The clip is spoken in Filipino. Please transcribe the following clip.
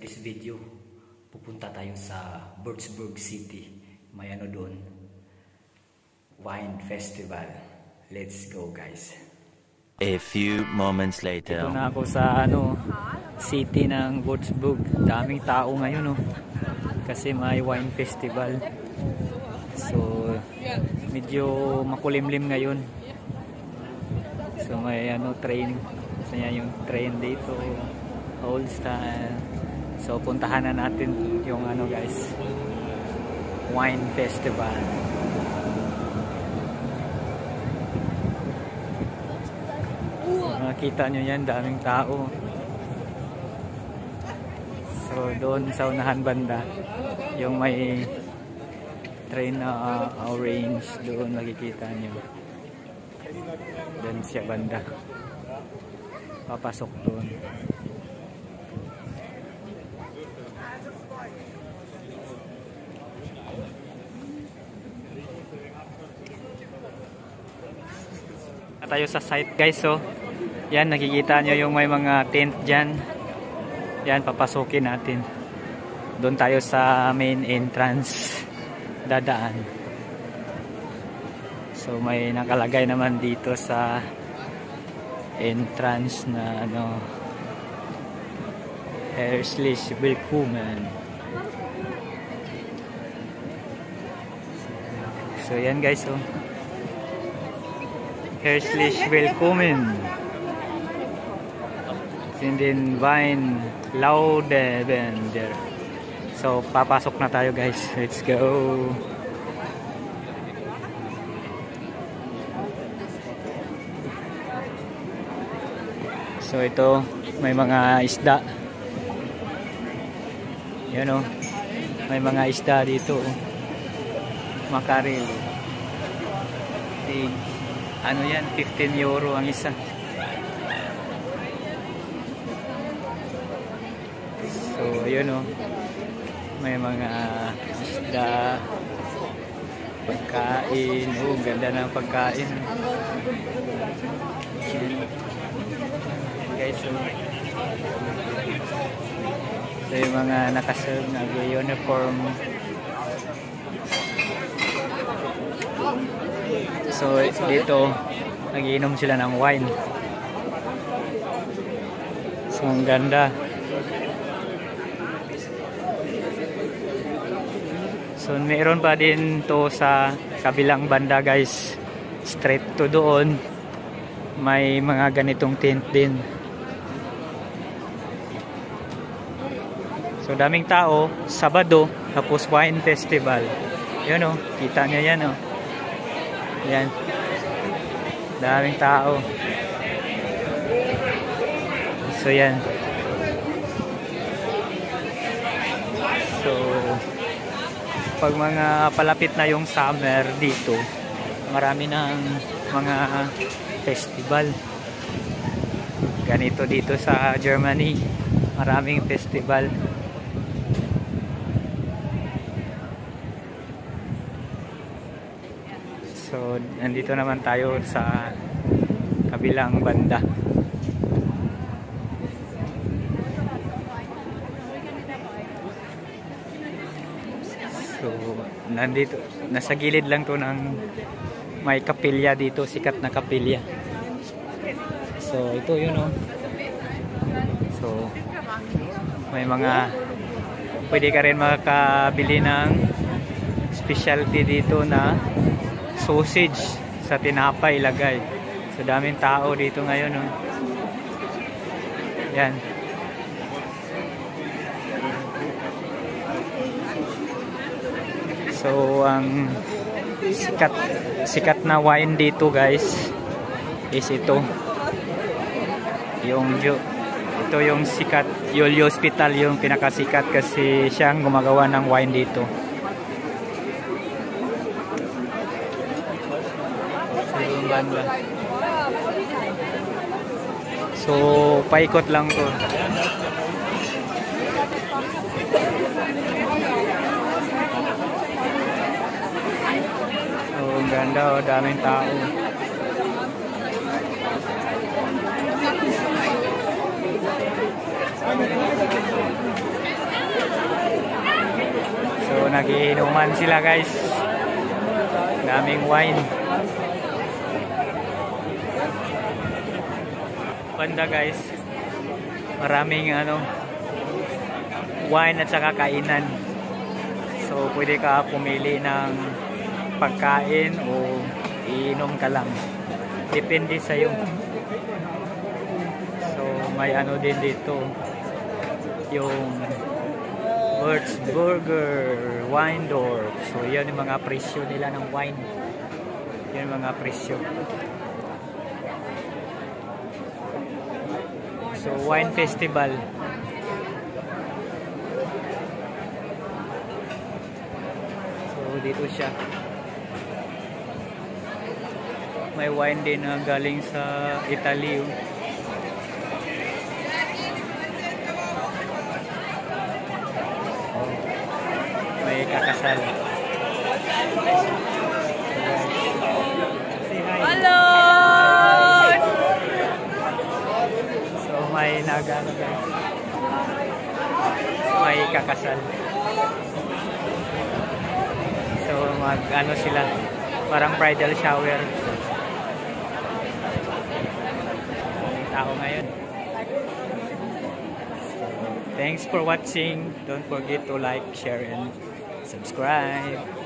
This video, pupunta tayo sa Würzburg City. May ano doon, wine festival. Let's go, guys. A few moments later. Ito na ako sa city ng Würzburg. Daming tao ngayon kasi may wine festival. So medyo makulimlim ngayon. So may train. So yan yung train dito, old style. So puntahan na natin yung guys, wine festival. Nakita nyo yan, daming tao. So doon sa unahan banda, yung may train na orange, doon makikita nyo. Doon siya banda, papasok doon. Tayo sa site, guys. So yan, nakikita nyo yung may mga tent dyan. Yan, papasukin natin. Doon tayo sa main entrance dadaan. So may nakalagay naman dito sa entrance na Herzlich Willkommen. So yan, guys. Herzlich Willkommen in den Wein Laudebender. So papasok na tayo, guys. Let's go. So ito, may mga isda. Yan may mga isda dito. Makarel. Ano yan, 15 euro ang isa. So yun may mga isda, pagkain. Ganda ng pagkain. Yan guys. So yung mga nakaserve na uniform. So dito nagiinom sila ng wine. So ang ganda. So meron pa din to sa kabilang banda, guys. Straight to doon may mga ganitong tent din. So daming tao, Sabado, tapos wine festival. Yun kita nyo yan Yan. Daming tao. So yan. So pag mga palapit na yung summer dito, marami ng mga festival. Ganito dito sa Germany, maraming festival. So nandito naman tayo sa kabilang banda. So nandito, nasa gilid lang to ng may kapilya dito, sikat na kapilya. So ito yun So may mga pwede ka rin makabili ng specialty dito na sausage sa tinapay ilagay. So daming tao dito ngayon Yan. So ang sikat na wine dito, guys, is ito. Ito yung sikat, Julio Hospital yung pinakasikat kasi siyang gumagawa ng wine dito. So paikot lang to. So ang ganda, daming tao. nagiinuman sila guys. Daming wine. Banda guys. Maraming wine at saka kainan. So pwede ka pumili ng pagkain o iinom ka lang. Depende sa iyo. So may din dito. Yung Würzburger Weindorf. So yan yung mga presyo nila ng wine. Yan yung mga presyo. So wine festival. So dito siya. May wine din na galing sa Italy. May kakasal. Hello! So may nagano guys. May kakasal. So mag sila. Parang bridal shower. May tao ngayon. Thanks for watching. Don't forget to like, share, and subscribe.